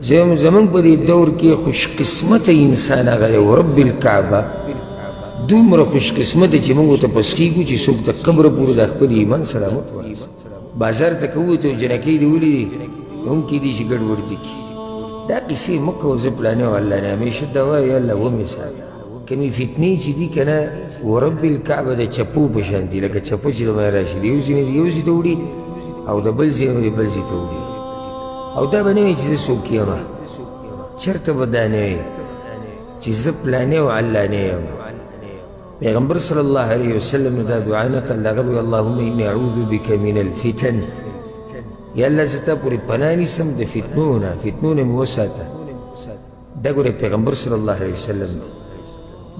زمن په دې دور کې خوش قسمت انسان هغه او رب الکعبه دومره خوش قسمت چې موږ ته پس کېږو چې څوک د قبر پورې د خپل ایمان سلامت وایي بازار ته که ووتو جنکۍ دې ولیدې ممکن دي چې ګډوډ دي دا کیسې مه کوه زه پلانې الله نه همیشه دا وایه الله ومې ساته کمې فتنې چې دي که نه ورب الکعبه د چپو په شان دي لکه چپو چې د باندې راشي د یو ځای نه یو ځای ته وړي او د بل ځای نه بل ځای ته وړي او دا به نه وي چې زه څوک یم چېرته به دا نه وي چې زه پلانې او علانې یم پیغمبر صلی الله علیه وسلم دا دعا نقل هغه به اللهم انی اعوذ بک من الفتن یا الله زه تا پورې پناه نیسم د فتنو نه فتنو نه مې وساته دا ګوره پیغمبر صلی الله علیه وسلم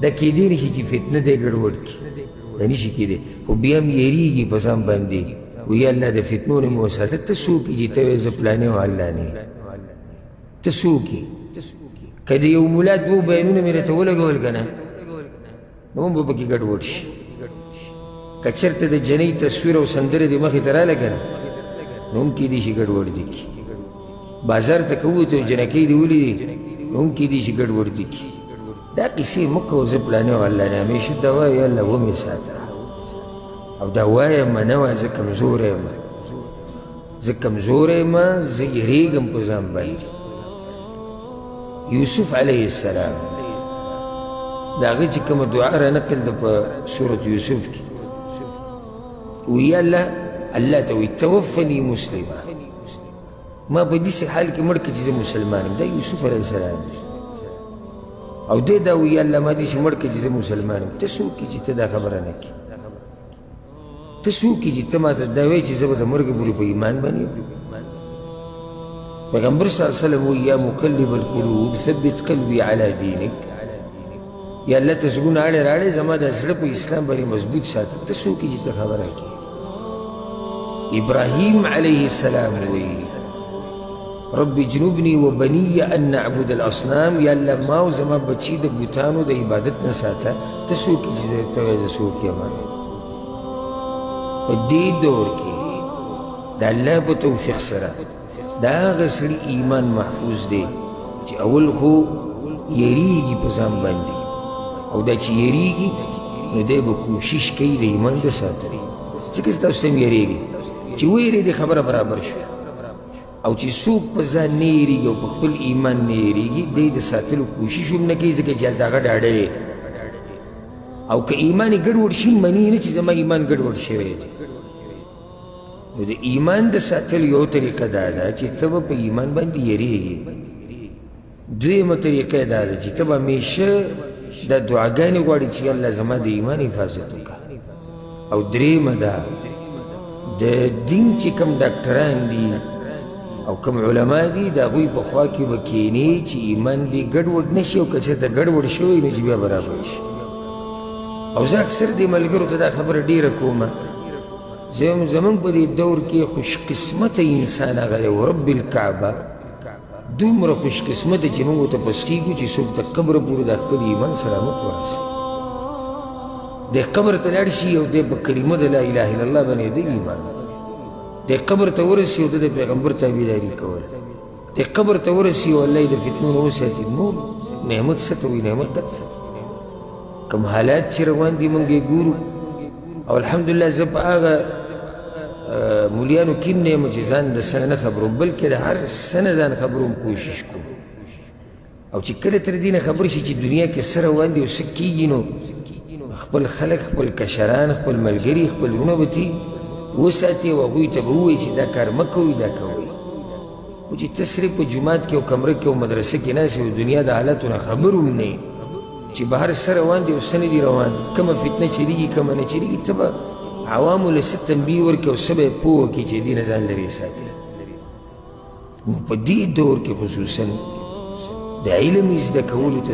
دا کیدی نشي چې فتنه دی ګډوډ کړي دا نشي کیدی خو بیا هم یېرېږي په ځان باندې وی الله د فتنو نه مې وساته ته څوک یې چې ته وایې زه پلانې او علانې ته څوک یې که د یو ملا دوه بیانونه مې راته ولګول که نه نو هم به پکې ګډوډ شي که چېرته د جنۍ تصویر او سندرې دې مخې ته راله که نه نو هم کیدی شي ګډوډ دي کړي بازار ته که ووتو جنکۍ دې ولیدې نو هم کیدی شي ګډوډ دي کړي دا کیسې مه کوه زه پلانې او علانې همیشه دا وایه الله ومې ساته او دا وایم نه وایه زه کمزوری یم زه کمزوری یم زه یېرېږم په ځان باندې یوسف علیه السلام د هغه چې کومه دعا را نقل ده په سورت یوسف کې وی الله ته وی توفني مسلما ما په داسې حال کې مړ کړه چې زه مسلمان یم دا یوسف علیه السلام او دی دا وی الله ما داسې مړ کړه چې زه مسلمان یم ته څوک یې چې ته دا خبره نه کړې ته څوک یې چې ته ماته دا وایې چې زه به د مرګه پورې په ایمان باندې یم پیغمبر صلی الله علیه وسلم وی یا مقلب القلوب ثبت قلبي على دینک یا الله ته زړونه اړې راړې زما د زړه په اسلام باندې مضبوط ساته ته څوک یې چې ته خبره کړې ابراهیم علیه السلام وی رب جنوبني وبني ان نعبد الاصنام یا الله ما او زما بچي د بوتانو د عبادت نه ساته ته څوک یې چې ته وایې زه څوک یم په دې دور کې د الله په توفیق سره د هغه سړي ایمان محفوظ دی چې اول خو یېرېږي په ځان باندې او دا چې یېرېږي نو دی به کوشش کوي د ایمان د ساتلو ځکه چې تاسو ته هم یېرېږي چې ویرېدې خبره برابر شوه او چې څوک په ځان نه یېرېږي او په خپل ایمان نه یېرېږي دی د ساتلو کوشش هم نه کوي ځکه چې هلته هغه ډاډه دی او که ایمان یې ګډوډ شي مني نه چې زما ایمان ګډوډ شوی دی نو د ایمان د ساتلو یو طریقه دا ده چې ته به په ایمان باندې یېرېږي دویمه طریقه دا ده چې ته به همیشه دا دعاګانې غواړي چې الله زما د ایمان حفاظت وکړه او درېیمه ده د دین چې کوم ډاکټران دي او کوم علما دي د هغوی په خوا کې به کښېنې چې ایمان دې ګډوډ نه شي او که چېرته ګډوډ شوی نو چې بیا برابر شي او زه اکثر دې ملګرو ته دا خبره ډېره کومه زمونږ په دې دور کې خوش قسمته انسان هغه دی ورب الکعبه دومره خوش قسمته چې موږ ته پس کېږو چې څوک د قبر پورې د خپل ایمان سلامت ورسوي د قبر ته لاړ شي او دی په کلمه د لا اله الا الله باندې د ایمان د قبر ته ورسي او د پیغمبر تابعداري کول د قبر ته ورسي او الله یې د فتنو نه وساتي نور نعمت څه ته وایي نعمت دغه څه کوم حالات چې روان دي موږ یې ګورو او الحمدلله زه په هغه مولیانو کې نه یم چې ځان د څه نه خبروم بلکې د هر څه نه ځان خبروم کوشش کوم او چې کله تر دې نه خبر شي چې دنیا کې څه روان دي او څه کېږي نو خپل خلک خپل کشران خپل ملګري خپل وروڼه به تي وساتي او هغوی ته به ووایي چې دا کار مه کوئ دا کوئ خو چې ته صرف په جومات کې او کمره کې او مدرسه کې ناست او دنیا د حالاتو نه خبر هم نه چې بهر څه روان دي او څه نه دي روان کومه فتنه چلېږي کومه نه چلېږي ته به عوامو له څه تنبیه ورکړي او څه به یې پوه کړي چې دې نه ځان لرې ساتي نو په دې دور کې خصوصا د علم زده کولو ته